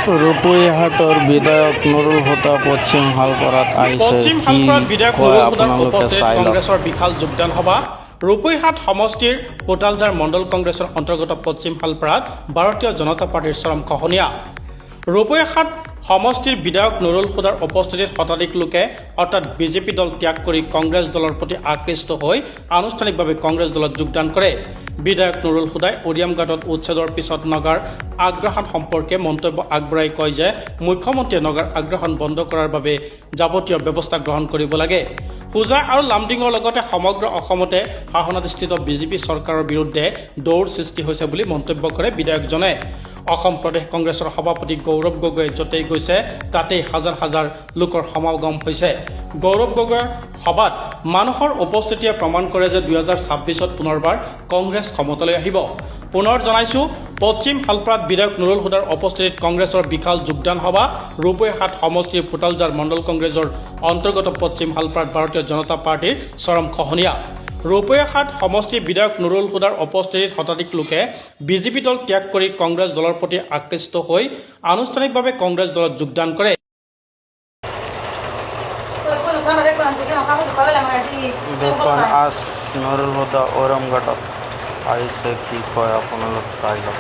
ৰূপইহাটৰ বিধায়ক নুৰুল হুদা পশ্চিম হালপাৰাত আহিছে। পশ্চিম হালপাৰাত বিধায়ক নুৰুল হুদাৰ উপস্থিতিত কংগ্ৰেছৰ বিশাল যোগদান সভা। ৰূপইহাট সমষ্টিৰ পোতালজাৰ মণ্ডল কংগ্ৰেছৰ অন্তৰ্গত পশ্চিম হালপাৰাত ভাৰতীয় জনতা পাৰ্টিৰ চৰম খহনীয়া। ৰূপইহাট সমষ্টিৰ বিধায়ক নুৰুল হুদাৰ উপস্থিতিত শতাধিক লোকে অৰ্থাৎ বিজেপি দল ত্যাগ কৰি কংগ্ৰেছ দলৰ প্ৰতি আকৃষ্ট হৈ আনুষ্ঠানিকভাৱে কংগ্ৰেছ দলত যোগদান কৰে। বিধায়ক নুৰুল হুদাই ওৰিয়াম ঘাটত উচ্ছেদৰ পিছত নগাৰ আগ্ৰাসন সম্পৰ্কে মন্তব্য আগবঢ়াই কয় যে মুখ্যমন্ত্ৰীয়ে নগাৰ আগ্ৰাসন বন্ধ কৰাৰ বাবে যাৱতীয় ব্যৱস্থা গ্ৰহণ কৰিব লাগে। হোজাই আৰু লামডিঙৰ লগতে সমগ্ৰ অসমতে শাসনাধিষ্ঠিত বিজেপি চৰকাৰৰ বিৰুদ্ধে দৌৰ সৃষ্টি হৈছে বুলি মন্তব্য কৰে বিধায়কজনে। অসম প্ৰদেশ কংগ্ৰেছৰ সভাপতি গৌৰৱ গগৈয়ে য'তেই গৈছে তাতেই হাজাৰ হাজাৰ লোকৰ সমাগম হৈছে। গৌৰৱ গগৈৰ সভাত মানুহৰ উপস্থিতিয়ে প্ৰমাণ কৰে যে 2026ত পুনৰবাৰ কংগ্ৰেছ ক্ষমতালৈ আহিব। পুনৰ জনাইছোঁ, পশ্চিম হালপাৰাত বিধায়ক নুৰুল হুদাৰ উপস্থিতিত কংগ্ৰেছৰ বিশাল যোগদান সভা। ৰূপইহাট সমষ্টিৰ পোতালজাৰ মণ্ডল কংগ্ৰেছৰ অন্তৰ্গত পশ্চিম হালপাৰাত ভাৰতীয় জনতা পাৰ্টিৰ চৰম খহনীয়া। ৰূপইহাট সমষ্টিৰ বিধায়ক নুৰুল হুদাৰ উপস্থিতিত শতাধিক লোকে বিজেপি দল ত্যাগ কৰি কংগ্ৰেছ দলৰ প্ৰতি আকৃষ্ট হৈ আনুষ্ঠানিকভাৱে কংগ্ৰেছ দলত যোগদান কৰে। দেখুৱান আজ নুৰুল হুদা ওৰিয়াম ঘাটত আহিছে, কি কয় আপোনালোক চাই লওক।